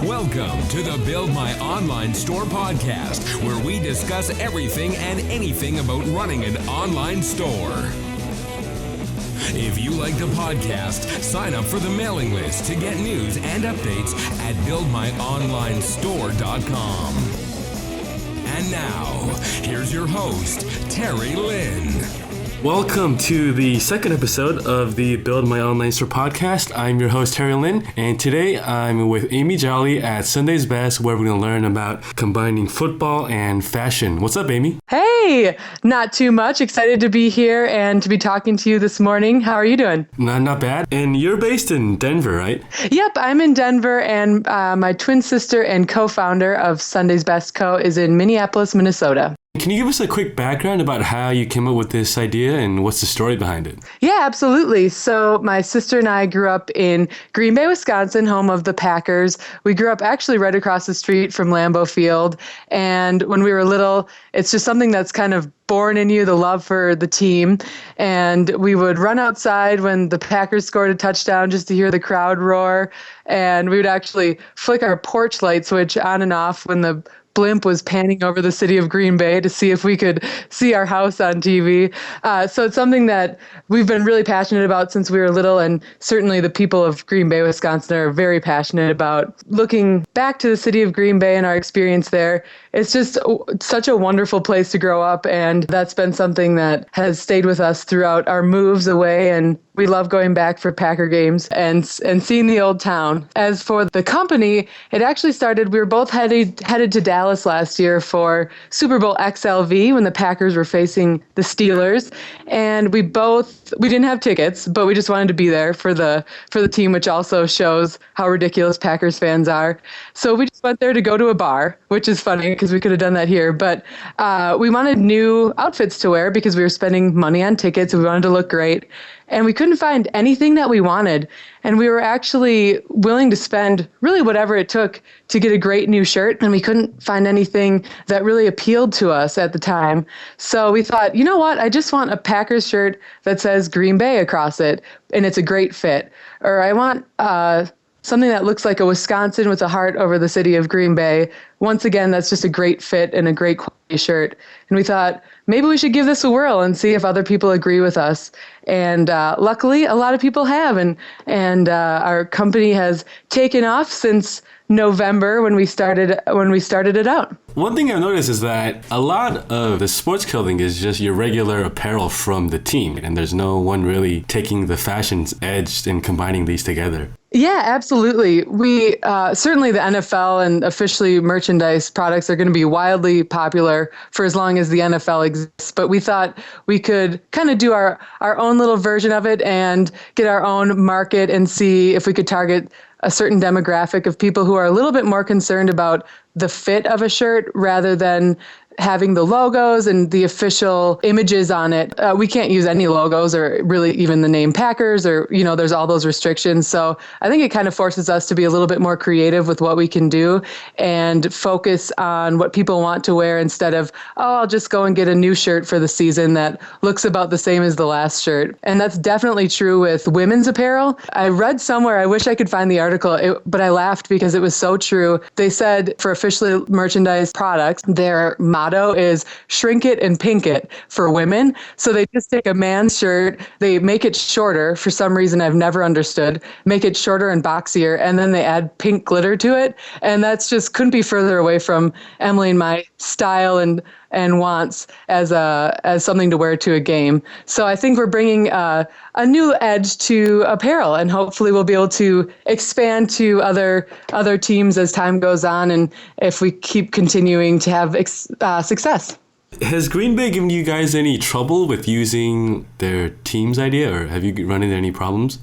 Welcome to the Build My Online Store podcast, where we discuss everything and anything about running an online store. If you like the podcast, sign up for the mailing list to get news and updates at buildmyonlinestore.com. And now, here's your host, Terry Lynn. Welcome to the second episode of the Build My Online Store podcast. I'm your host, Terry Lynn, and today I'm with Amy Jolly at Sunday's Best, where we're going to learn about combining football and fashion. What's up, Amy? Hey, not too much. Excited to be here and to be talking to you this morning. How are you doing? Not bad. And you're based in Denver, right? Yep, I'm in Denver, and my twin sister and co-founder of Sunday's Best Co. is in Minneapolis, Minnesota. Can you give us a quick background about how you came up with this idea and what's the story behind it? Yeah, absolutely. So my sister and I grew up in Green Bay, Wisconsin, home of the Packers. We grew up actually right across the street from Lambeau Field. And when we were little, it's just something that's kind of born in you, the love for the team. And we would run outside when the Packers scored a touchdown just to hear the crowd roar. And we would actually flick our porch light switch on and off when the blimp was panning over the city of Green Bay to see if we could see our house on TV. So it's something that we've been really passionate about since we were little, and certainly the people of Green Bay, Wisconsin are very passionate about. Looking back to the city of Green Bay and our experience there, it's just such a wonderful place to grow up, and that's been something that has stayed with us throughout our moves away, and we love going back for Packer games and seeing the old town. As for the company, it actually started, we were both headed to Dallas last year for Super Bowl XLV when the Packers were facing the Steelers. And we didn't have tickets, but we just wanted to be there for the team, which also shows how ridiculous Packers fans are. So we just went there to go to a bar, which is funny because we could have done that here. But we wanted new outfits to wear because we were spending money on tickets and we wanted to look great. And we couldn't find anything that we wanted. And we were actually willing to spend really whatever it took to get a great new shirt. And we couldn't find anything that really appealed to us at the time. So we thought, you know what? I just want a Packers shirt that says Green Bay across it, and it's a great fit. Or I want something that looks like a Wisconsin with a heart over the city of Green Bay. Once again, that's just a great fit and a great quality shirt. And we thought, maybe we should give this a whirl and see if other people agree with us. And luckily, a lot of people have. And our company has taken off since November when we started it out. One thing I've noticed is that a lot of the sports clothing is just your regular apparel from the team, and there's no one really taking the fashion's edge and combining these together. Yeah, absolutely. We certainly the NFL and officially merchandise products are going to be wildly popular for as long as the NFL exists. But we thought we could kind of do our own little version of it and get our own market and see if we could target a certain demographic of people who are a little bit more concerned about the fit of a shirt rather than having the logos and the official images on it. We can't use any logos or really even the name Packers or, there's all those restrictions. So I think it kind of forces us to be a little bit more creative with what we can do and focus on what people want to wear instead of, I'll just go and get a new shirt for the season that looks about the same as the last shirt. And that's definitely true with women's apparel. I read somewhere, I wish I could find the article, but I laughed because it was so true. They said for officially merchandise products, their motto is shrink it and pink it for women. So they just take a man's shirt, they make it shorter for some reason I've never understood, make it shorter and boxier, and then they add pink glitter to it. And that's just couldn't be further away from Emily and my style and wants as something to wear to a game. So I think we're bringing a new edge to apparel, and hopefully we'll be able to expand to other teams as time goes on, and if we keep continuing to have success. Has Green Bay given you guys any trouble with using their team's idea, or have you run into any problems?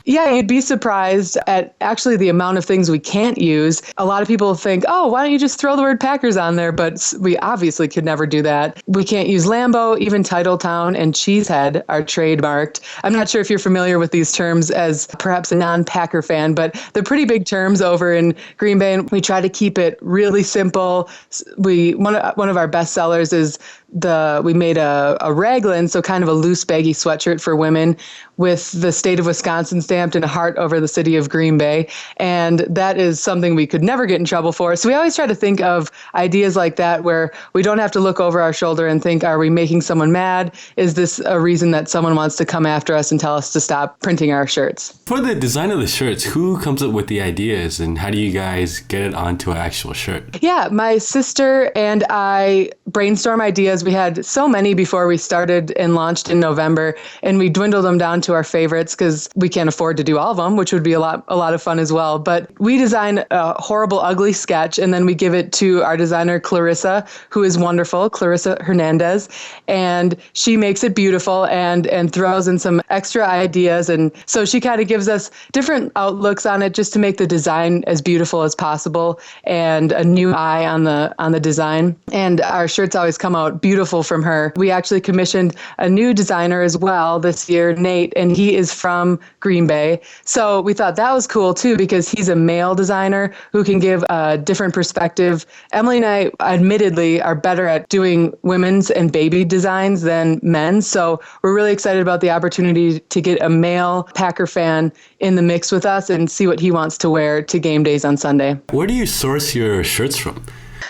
Yeah, you'd be surprised at actually the amount of things we can't use. A lot of people think, oh, why don't you just throw the word Packers on there? But we obviously could never do that. We can't use Lambeau, even Titletown and Cheesehead are trademarked. I'm not sure if you're familiar with these terms as perhaps a non-Packer fan, but they're pretty big terms over in Green Bay, and we try to keep it really simple. One of our best sellers is we made a raglan, so kind of a loose baggy sweatshirt for women with the state of Wisconsin stamped and a heart over the city of Green Bay. And that is something we could never get in trouble for. So we always try to think of ideas like that where we don't have to look over our shoulder and think, are we making someone mad? Is this a reason that someone wants to come after us and tell us to stop printing our shirts? For the design of the shirts, who comes up with the ideas and how do you guys get it onto an actual shirt? Yeah, my sister and I brainstorm ideas. We had so many before we started and launched in November, and we dwindled them down to our favorites because we can't afford to do all of them, which would be a lot of fun as well. But we design a horrible, ugly sketch, and then we give it to our designer, Clarissa, who is wonderful, Clarissa Hernandez, and she makes it beautiful and throws in some extra ideas. And so she kind of gives us different outlooks on it just to make the design as beautiful as possible and a new eye on the design. And our shirts always come out beautiful from her. We actually commissioned a new designer as well this year, Nate, and he is from Green Bay. So we thought that was cool too, because he's a male designer who can give a different perspective. Emily and I admittedly are better at doing women's and baby designs than men's. So we're really excited about the opportunity to get a male Packer fan in the mix with us and see what he wants to wear to game days on Sunday. Where do you source your shirts from?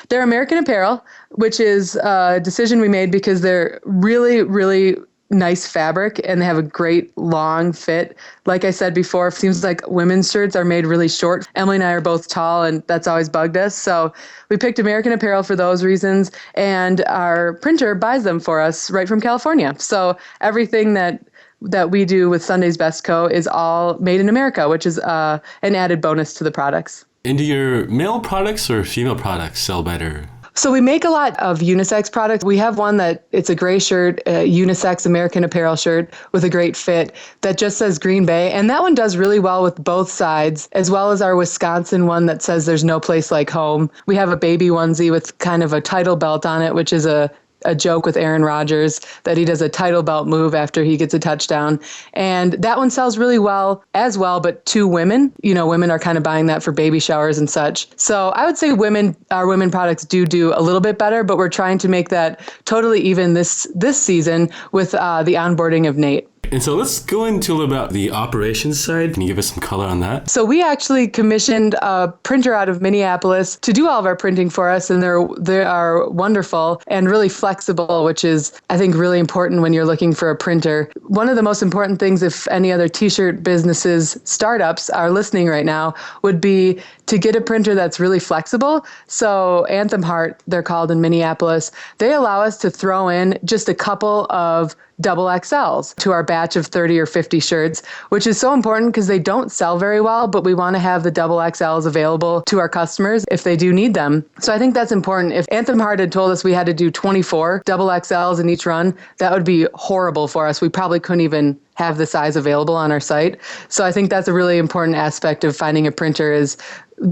They're American Apparel, which is a decision we made because they're really, really nice fabric and they have a great long fit. Like I said before, it seems like women's shirts are made really short. Emily and I are both tall and that's always bugged us. So we picked American Apparel for those reasons, and our printer buys them for us right from California. So everything that we do with Sunday's Best Co. is all made in America, which is an added bonus to the products. And do your male products or female products sell better? So we make a lot of unisex products. We have one that it's a gray shirt, a unisex American Apparel shirt with a great fit that just says Green Bay. And that one does really well with both sides, as well as our Wisconsin one that says there's no place like home. We have a baby onesie with kind of a title belt on it, which is a joke with Aaron Rodgers that he does a title belt move after he gets a touchdown. And that one sells really well as well, but to women. Women are kind of buying that for baby showers and such. So I would say our women products do a little bit better, but we're trying to make that totally even this season with the onboarding of Nate. And so let's go into a little about the operations side. Can you give us some color on that? So we actually commissioned a printer out of Minneapolis to do all of our printing for us, and they are wonderful and really flexible, which is, I think, really important when you're looking for a printer. One of the most important things, if any other t-shirt businesses, startups are listening right now, would be to get a printer that's really flexible. So Anthem Heart, they're called in Minneapolis, they allow us to throw in just a couple of double XLs to our batch of 30 or 50 shirts, which is so important because they don't sell very well, but we want to have the double XLs available to our customers if they do need them. So I think that's important. If Anthem Heart had told us we had to do 24 double XLs in each run, that would be horrible for us. We probably couldn't even have the size available on our site. So I think that's a really important aspect of finding a printer is,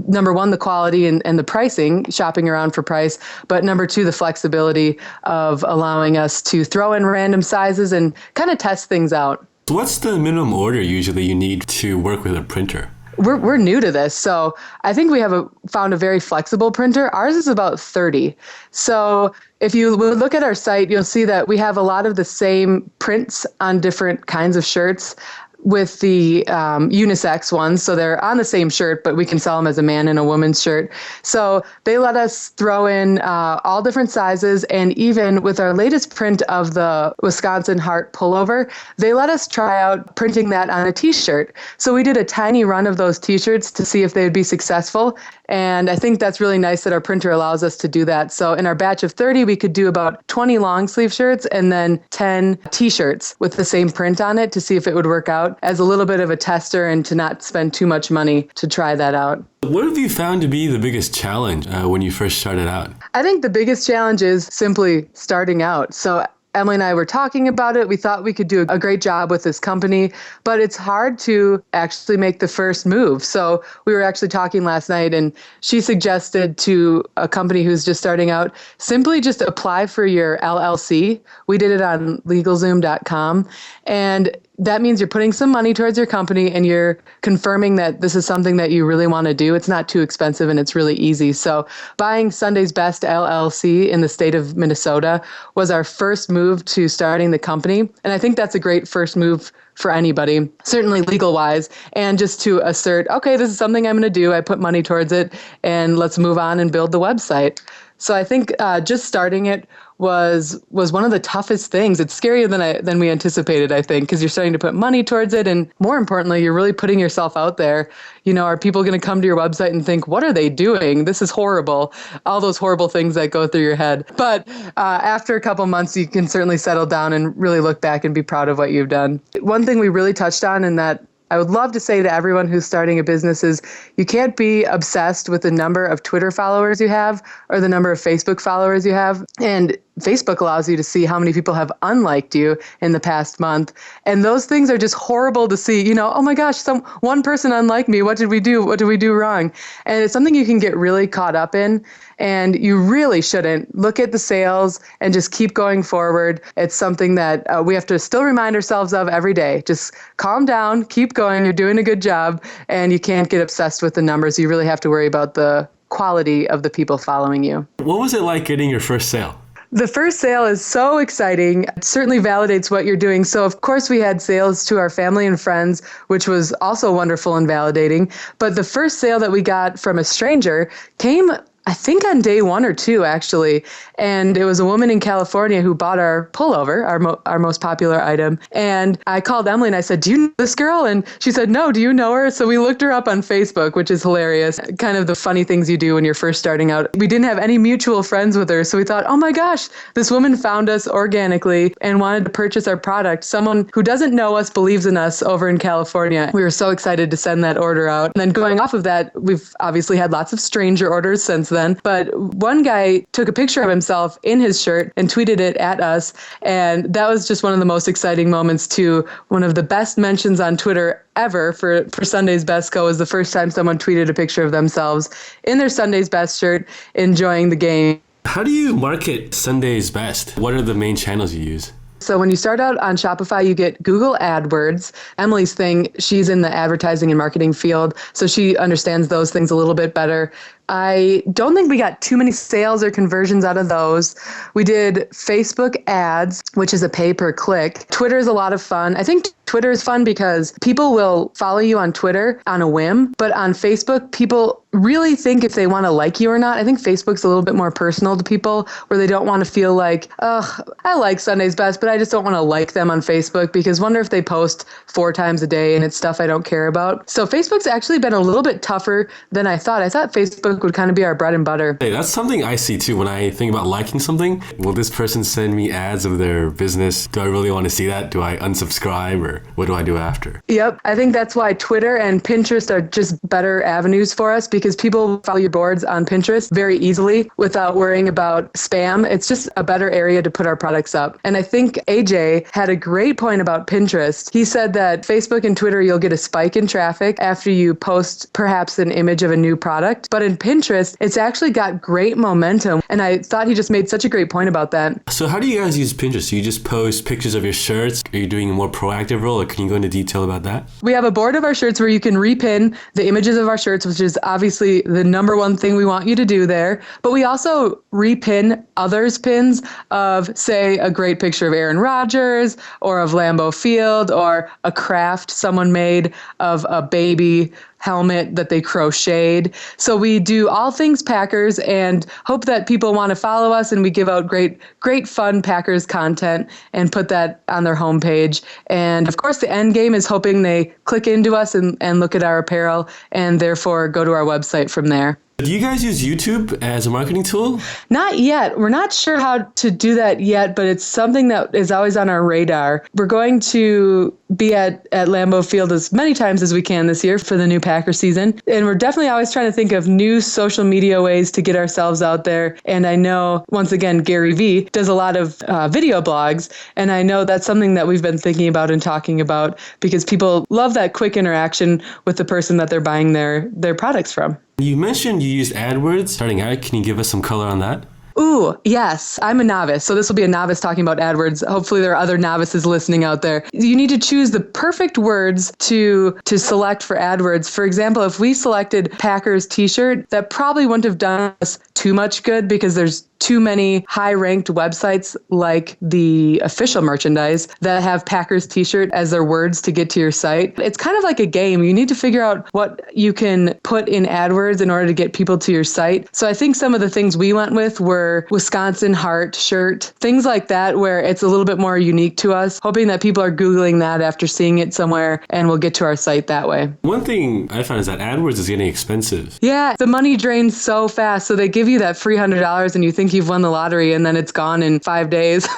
number one, the quality and the pricing, shopping around for price, but number two, the flexibility of allowing us to throw in random sizes and kind of test things out. What's the minimum order usually you need to work with a printer? We're new to this, so I think we have found a very flexible printer. Ours is about 30. So if you look at our site, you'll see that we have a lot of the same prints on different kinds of shirts with the unisex ones. So they're on the same shirt, but we can sell them as a man and a woman's shirt. So they let us throw in all different sizes. And even with our latest print of the Wisconsin Heart pullover, they let us try out printing that on a t-shirt. So we did a tiny run of those t-shirts to see if they would be successful. And I think that's really nice that our printer allows us to do that. So in our batch of 30, we could do about 20 long sleeve shirts and then 10 t-shirts with the same print on it to see if it would work out as a little bit of a tester and to not spend too much money to try that out. What have you found to be the biggest challenge when you first started out? I think the biggest challenge is simply starting out. So Emily and I were talking about it. We thought we could do a great job with this company, but it's hard to actually make the first move. So we were actually talking last night, and she suggested to a company who's just starting out, simply just apply for your LLC. We did it on Legalzoom.com. And that means you're putting some money towards your company and you're confirming that this is something that you really want to do. It's not too expensive and it's really easy. So buying Sunday's Best LLC in the state of Minnesota was our first move to starting the company. And I think that's a great first move for anybody, certainly legal wise, and just to assert, okay, this is something I'm going to do. I put money towards it and let's move on and build the website. So I think just starting it was one of the toughest things. It's scarier than we anticipated, I think, because you're starting to put money towards it. And more importantly, you're really putting yourself out there. Are people going to come to your website and think, what are they doing? This is horrible. All those horrible things that go through your head. But after a couple months, you can certainly settle down and really look back and be proud of what you've done. One thing we really touched on, and that I would love to say to everyone who's starting a business, is you can't be obsessed with the number of Twitter followers you have or the number of Facebook followers you have. And Facebook allows you to see how many people have unliked you in the past month. And those things are just horrible to see. Oh my gosh, one person unliked me. What did we do? What did we do wrong? And it's something you can get really caught up in. And you really shouldn't. Look at the sales and just keep going forward. It's something that we have to still remind ourselves of every day. Just calm down, keep going. You're doing a good job. And you can't get obsessed with the numbers. You really have to worry about the quality of the people following you. What was it like getting your first sale? The first sale is so exciting. It certainly validates what you're doing. So, of course, we had sales to our family and friends, which was also wonderful and validating. But the first sale that we got from a stranger came, I think, on day 1 or 2, actually. And it was a woman in California who bought our pullover, our most popular item. And I called Emily and I said, do you know this girl? And she said, no, do you know her? So we looked her up on Facebook, which is hilarious. Kind of the funny things you do when you're first starting out. We didn't have any mutual friends with her. So we thought, oh my gosh, this woman found us organically and wanted to purchase our product. Someone who doesn't know us believes in us over in California. We were so excited to send that order out. And then going off of that, we've obviously had lots of stranger orders since then. But one guy took a picture of himself in his shirt and tweeted it at us. And that was just one of the most exciting moments too. One of the best mentions on Twitter ever for Sunday's Best Co. was the first time someone tweeted a picture of themselves in their Sunday's Best shirt enjoying the game. How do you market Sunday's Best? What are the main channels you use? So when you start out on Shopify, you get Google AdWords. Emily's thing, she's in the advertising and marketing field, so she understands those things a little bit better. I don't think we got too many sales or conversions out of those. We did Facebook ads, which is a pay per click. Twitter is a lot of fun. I think Twitter is fun because people will follow you on Twitter on a whim, but on Facebook, people really think if they want to like you or not. I think Facebook's a little bit more personal to people where they don't want to feel like, oh, I like Sunday's Best, but I just don't want to like them on Facebook because wonder if they post 4 times a day and it's stuff I don't care about. So Facebook's actually been a little bit tougher than I thought. I thought Facebook would kind of be our bread and butter. Hey, that's something I see too when I think about liking something. Will this person send me ads of their business? Do I really want to see that? Do I unsubscribe or what do I do after? Yep. I think that's why Twitter and Pinterest are just better avenues for us because people follow your boards on Pinterest very easily without worrying about spam. It's just a better area to put our products up. And I think AJ had a great point about Pinterest. He said that Facebook and Twitter, you'll get a spike in traffic after you post perhaps an image of a new product. But in Pinterest, it's actually got great momentum. And I thought he just made such a great point about that. So how do you guys use Pinterest? Do you just post pictures of your shirts? Are you doing a more proactive role, or can you go into detail about that? We have a board of our shirts where you can repin the images of our shirts, which is obviously the number one thing we want you to do there. But we also repin others' pins of, say, a great picture of Aaron Rodgers or of Lambeau Field or a craft someone made of a baby helmet that they crocheted. So we do all things Packers and hope that people want to follow us, and we give out great fun Packers content and put that on their homepage. And of course, the end game is hoping they click into us and look at our apparel and therefore go to our website from there. Do you guys use YouTube as a marketing tool? Not yet. We're not sure how to do that yet, but it's something that is always on our radar. We're going to be at Lambeau Field as many times as we can this year for the new Packer season. And we're definitely always trying to think of new social media ways to get ourselves out there. And I know, once again, Gary Vee does a lot of video blogs. And I know that's something that we've been thinking about and talking about because people love that quick interaction with the person that they're buying their products from. You mentioned you used AdWords starting out. Can you give us some color on that? Ooh, yes. I'm a novice. So this will be a novice talking about AdWords. Hopefully there are other novices listening out there. You need to choose the perfect words to select for AdWords. For example, if we selected Packers t-shirt, that probably wouldn't have done us too much good because there's too many high-ranked websites like the official merchandise that have Packers t-shirt as their words to get to your site. It's kind of like a game. You need to figure out what you can put in AdWords in order to get people to your site. So I think some of the things we went with were Wisconsin heart shirt, things like that, where it's a little bit more unique to us, hoping that people are Googling that after seeing it somewhere and will get to our site that way. One thing I found is that AdWords is getting expensive. Yeah, the money drains so fast. So they give you that free $100 and you think you've won the lottery and then it's gone in 5 days.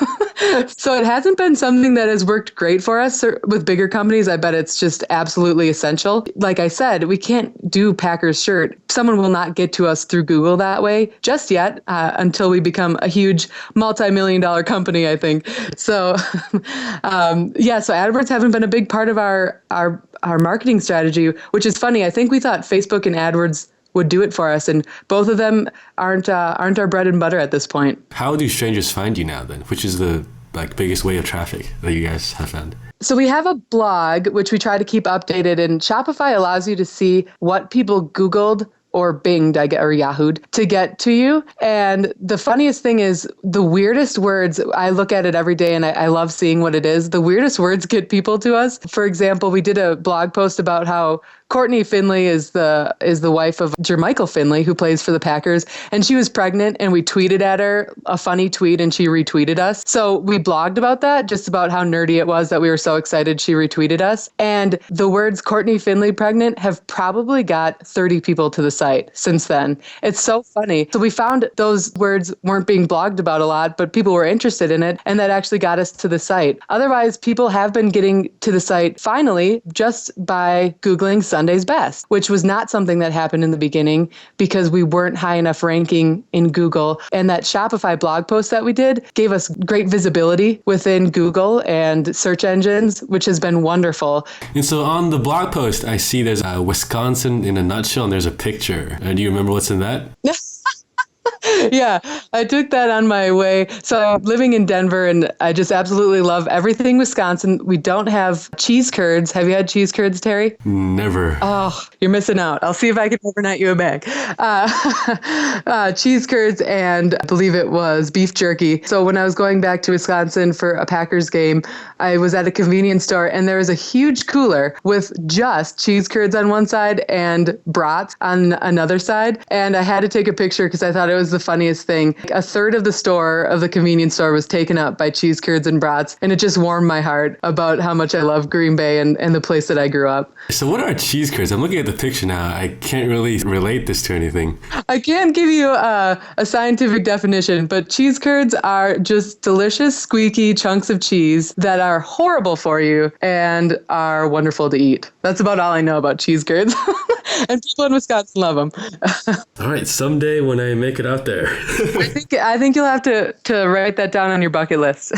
So it hasn't been something that has worked great for us with bigger companies. I bet it's just absolutely essential. Like I said, we can't do Packers shirt. Someone will not get to us through Google that way just yet until we become a huge multi-million-dollar company, I think. So so AdWords haven't been a big part of our marketing strategy, which is funny. I think we thought Facebook and AdWords would do it for us, and both of them aren't our bread and butter at this point. How do strangers find you now then? Which is the biggest way of traffic that you guys have found? So we have a blog, which we try to keep updated, and Shopify allows you to see what people Googled or Binged, or Yahoo'd to get to you. And the funniest thing is the weirdest words, I look at it every day and I love seeing what it is. The weirdest words get people to us. For example, we did a blog post about how Courtney Finley is the wife of Jermichael Finley, who plays for the Packers, and she was pregnant, and we tweeted at her a funny tweet, and she retweeted us. So we blogged about that, just about how nerdy it was that we were so excited she retweeted us. And the words Courtney Finley pregnant have probably got 30 people to the site since then. It's so funny. So we found those words weren't being blogged about a lot, but people were interested in it, and that actually got us to the site. Otherwise, people have been getting to the site finally just by Googling Sunday's Best, which was not something that happened in the beginning because we weren't high enough ranking in Google. And that Shopify blog post that we did gave us great visibility within Google and search engines, which has been wonderful. And so on the blog post, I see there's Wisconsin in a nutshell, and there's a picture. Do you remember what's in that? Yeah, I took that on my way. So I'm living in Denver, and I just absolutely love everything Wisconsin. We don't have cheese curds. Have you had cheese curds, Terry? Never. Oh, you're missing out. I'll see if I can overnight you a bag. Cheese curds and I believe it was beef jerky. So when I was going back to Wisconsin for a Packers game, I was at a convenience store, and there was a huge cooler with just cheese curds on one side and brats on another side. And I had to take a picture because I thought it was the funniest thing. A third of the convenience store was taken up by cheese curds and brats, and it just warmed my heart about how much I love Green Bay and the place that I grew up. So what are cheese curds? I'm looking at the picture now. I can't really relate this to anything. I can't give you a scientific definition, but cheese curds are just delicious, squeaky chunks of cheese that are horrible for you and are wonderful to eat. That's about all I know about cheese curds. And people in Wisconsin love them. All right, someday when I make it out there. I think you'll have to write that down on your bucket list.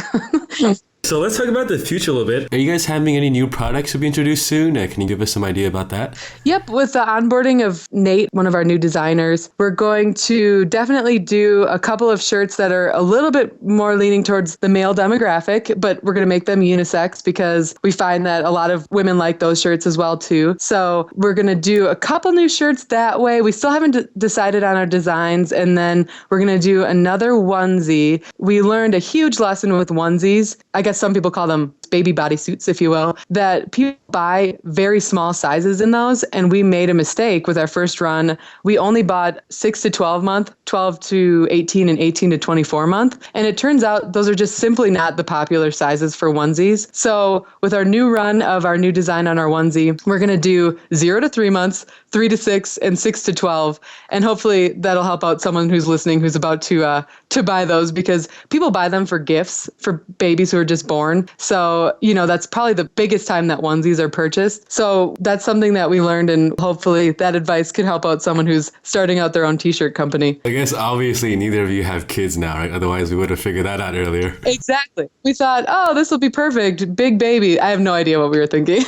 So let's talk about the future a little bit. Are you guys having any new products to be introduced soon? Can you give us some idea about that? Yep. With the onboarding of Nate, one of our new designers, we're going to definitely do a couple of shirts that are a little bit more leaning towards the male demographic, but we're going to make them unisex because we find that a lot of women like those shirts as well, too. So we're going to do a couple new shirts that way. We still haven't decided on our designs. And then we're going to do another onesie. We learned a huge lesson with onesies. I guess some people call them baby bodysuits, if you will, that people buy very small sizes in those. And we made a mistake with our first run. We only bought 6 to 12 month, 12 to 18, and 18 to 24 month. And it turns out those are just simply not the popular sizes for onesies. So with our new run of our new design on our onesie, we're going to do 0 to 3 months, 3 to 6, and 6 to 12. And hopefully that'll help out someone who's listening who's about to buy those, because people buy them for gifts for babies who are just born. So, that's probably the biggest time that onesies are purchased. So that's something that we learned, and hopefully that advice can help out someone who's starting out their own t-shirt company. I guess obviously neither of you have kids now, right? Otherwise we would have figured that out earlier. Exactly. We thought, this will be perfect. Big baby. I have no idea what we were thinking.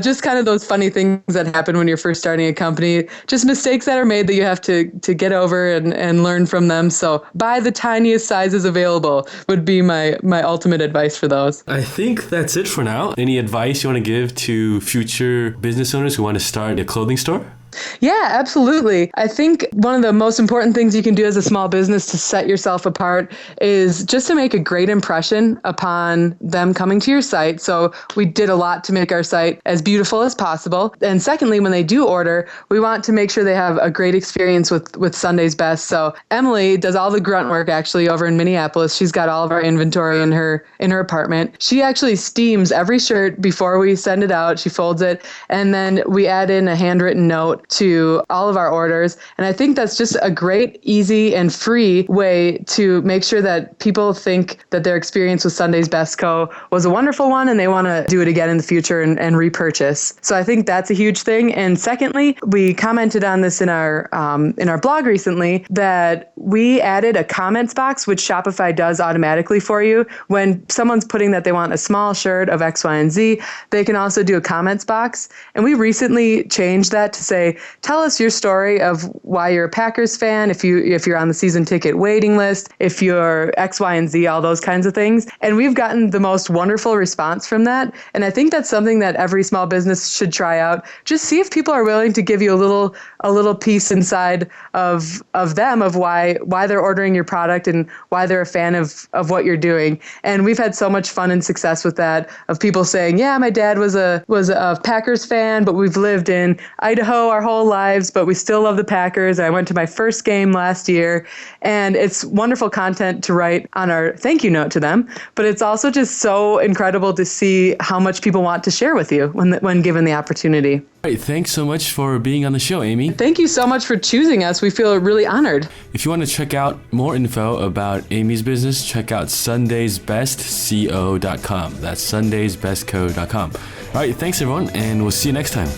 Just kind of those funny things that happen when you're first starting a company, just mistakes that are made that you have to get over and learn from them. So buy the tiniest sizes available would be my ultimate advice for those. I think that's it for now. Any advice you want to give to future business owners who want to start a clothing store? Yeah, absolutely. I think one of the most important things you can do as a small business to set yourself apart is just to make a great impression upon them coming to your site. So we did a lot to make our site as beautiful as possible. And secondly, when they do order, we want to make sure they have a great experience with Sunday's Best. So Emily does all the grunt work actually over in Minneapolis. She's got all of our inventory in her apartment. She actually steams every shirt before we send it out. She folds it, and then we add in a handwritten note to all of our orders. And I think that's just a great, easy, and free way to make sure that people think that their experience with Sunday's Best Co. was a wonderful one and they want to do it again in the future and repurchase. So I think that's a huge thing. And secondly, we commented on this in our blog recently that we added a comments box, which Shopify does automatically for you. When someone's putting that they want a small shirt of X, Y, and Z, they can also do a comments box. And we recently changed that to say, tell us your story of why you're a Packers fan, if you're on the season ticket waiting list, if you're X, Y, and Z, all those kinds of things. And we've gotten the most wonderful response from that. And I think that's something that every small business should try out. Just see if people are willing to give you a little piece inside of them of why they're ordering your product and why they're a fan of what you're doing. And we've had so much fun and success with that, of people saying, yeah, my dad was a Packers fan, but we've lived in Idaho our whole lives, but we still love the Packers. I went to my first game last year, and it's wonderful content to write on our thank you note to them. But it's also just so incredible to see how much people want to share with you when given the opportunity. All right, thanks so much for being on the show, Amy. Thank you so much for choosing us. We feel really honored. If you want to check out more info about Amy's business, check out sundaysbestco.com. That's sundaysbestco.com. All right, thanks everyone, and we'll see you next time.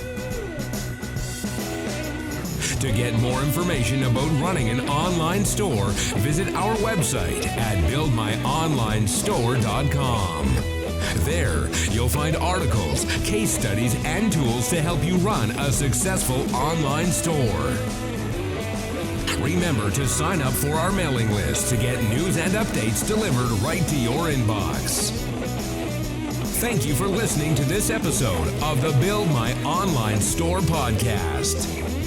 To get more information about running an online store, visit our website at buildmyonlinestore.com. There, you'll find articles, case studies, and tools to help you run a successful online store. Remember to sign up for our mailing list to get news and updates delivered right to your inbox. Thank you for listening to this episode of the Build My Online Store podcast.